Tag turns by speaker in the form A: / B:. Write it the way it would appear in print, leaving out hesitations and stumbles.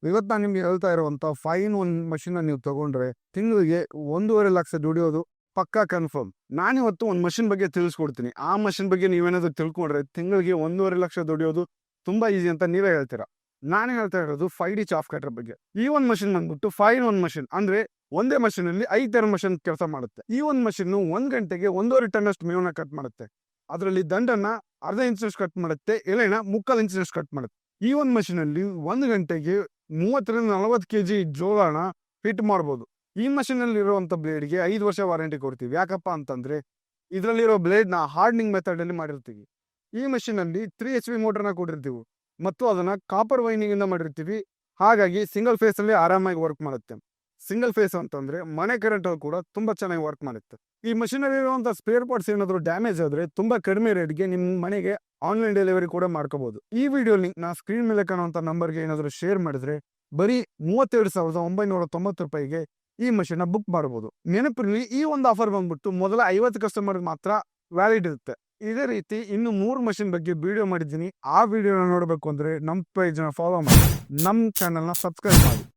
A: ಇವತ್ತು ನಾನು ನಿಮ್ಗೆ ಹೇಳ್ತಾ ಇರುವಂತ 5-in-1 ಮಷಿನ್ ನೀವು ತಗೊಂಡ್ರೆ ತಿಂಗಳಿಗೆ 1.5 ಲಕ್ಷ ದುಡಿಯೋದು ಪಕ್ಕಾ ಕನ್ಫರ್ಮ್. ನಾನಿವತ್ತು ಒಂದು ಮಷಿನ್ ಬಗ್ಗೆ ತಿಳಿಸ್ಕೊಡ್ತೀನಿ. ಆ ಮಷಿನ್ ಬಗ್ಗೆ ನೀವೇನಾದ್ರು ತಿಳ್ಕೊಂಡ್ರೆ ತಿಂಗಳಿಗೆ 1.5 ಲಕ್ಷ ದುಡಿಯೋದು ತುಂಬಾ ಈಸಿ ಅಂತ ನೀವೇ ಹೇಳ್ತೀರಾ. ನಾನು ಹೇಳ್ತಾ ಇರೋದು 5D ಚಾಫ್ ಕಟರ್ ಬಗ್ಗೆ. ಈ ಒಂದು ಮಷಿನ್ ಬಂದ್ಬಿಟ್ಟು 5-in-1 ಮಷಿನ್ ಅಂದ್ರೆ ಒಂದೇ ಮಷಿನ್ ಅಲ್ಲಿ 5 ತರ ಮಷಿನ್ ಕೆಲಸ ಮಾಡುತ್ತೆ. ಈ ಒಂದು ಮಷಿನ್ 1 ಗಂಟೆಗೆ 1.5 ಟನ್ ಅಷ್ಟು ಮೇವನ್ನ ಕಟ್ ಮಾಡುತ್ತೆ. ಅದರಲ್ಲಿ ದಂಡನ್ನ ಅರ್ಧ ಇಂಚಿನಷ್ಟು ಕಟ್ ಮಾಡುತ್ತೆ, ಎಲೆನ 3/4 ಇಂಚಿನಷ್ಟು ಕಟ್ ಮಾಡುತ್ತೆ. ಈ ಒಂದು ಮಷಿನ್ ಅಲ್ಲಿ 1 ಗಂಟೆಗೆ 30-40 kg ಜೋಳನ ಫಿಟ್ ಮಾಡ್ಬೋದು. ಈ ಮಷಿನ್ ಅಲ್ಲಿ ಇರುವಂತ ಬ್ಲೇಡ್ಗೆ 5 ವರ್ಷ ವಾರಂಟಿ ಕೊಡ್ತೀವಿ. ಯಾಕಪ್ಪ ಅಂತಂದ್ರೆ ಇದರಲ್ಲಿರೋ ಬ್ಲೇಡ್ ನ ಹಾರ್ಡನಿಂಗ್ ಮೆಥಡ್ ಅಲ್ಲಿ ಮಾಡಿರ್ತೀವಿ. ಈ ಮಷಿನ್ ಅಲ್ಲಿ 3 HP ಮೋಟರ್ನ ಕೊಟ್ಟಿರ್ತೀವಿ ಮತ್ತು ಅದನ್ನ ಕಾಪರ್ ವೈಂಡಿಂಗ್ ಇಂದ ಮಾಡಿರ್ತೀವಿ. ಹಾಗಾಗಿ ಸಿಂಗಲ್ ಫೇಸ್ ಅಲ್ಲಿ ಆರಾಮಾಗಿ ವರ್ಕ್ ಮಾಡುತ್ತೆ. ಸಿಂಗಲ್ ಫೇಸ್ ಅಂತಂದ್ರೆ ಮನೆ ಕರೆಂಟ್ ಅಲ್ಲಿ ಕೂಡ ತುಂಬಾ ಚೆನ್ನಾಗಿ ವರ್ಕ್ ಮಾಡುತ್ತೆ. ಈ ಮಷಿನ್ ಅಲ್ಲಿ ಇರುವಂತಹ ಸ್ಪೇರ್ ಪಾರ್ಟ್ಸ್ ಏನಾದ್ರು ಡ್ಯಾಮೇಜ್ ಆದ್ರೆ ತುಂಬಾ ಕಡಿಮೆ ರೇಟ್ಗೆ ನಿಮ್ ಮನೆಗೆ ಆನ್ಲೈನ್ ಡೆಲಿವರಿ ಕೂಡ ಮಾಡ್ಕೋಬಹುದು. ಈ ವಿಡಿಯೋ ಲಿಂಕ್ ನಾ ಸ್ಕ್ರೀನ್ ಮೇಲೆ ಕಾಣುವಂತ ನಂಬರ್ಗೆ ಏನಾದ್ರು ಶೇರ್ ಮಾಡಿದ್ರೆ ಬರೀ 32,990 ರೂಪಾಯಿಗೆ ಈ ಮಷಿನ್ ಬುಕ್ ಮಾಡಬಹುದು. ನೆನಪಿರಲಿ, ಈ ಒಂದು ಆಫರ್ ಬಂದ್ಬಿಟ್ಟು ಮೊದಲ 50 ಕಸ್ಟಮರ್ ಮಾತ್ರ ವ್ಯಾಲಿಡ್ ಇರುತ್ತೆ. ಇದೇ ರೀತಿ ಇನ್ನು 3 ಮಷಿನ್ ಬಗ್ಗೆ ವಿಡಿಯೋ ಮಾಡಿದ್ದೀನಿ. ಆ ವಿಡಿಯೋನ ನೋಡಬೇಕು ಅಂದ್ರೆ ನಮ್ಮ ಪೇಜ್ ನ ಫಾಲೋ ಮಾಡಿ, ನಮ್ಮ ಚಾನೆಲ್ ನ ಸಬ್ಸ್ಕ್ರೈಬ್ ಮಾಡಿ.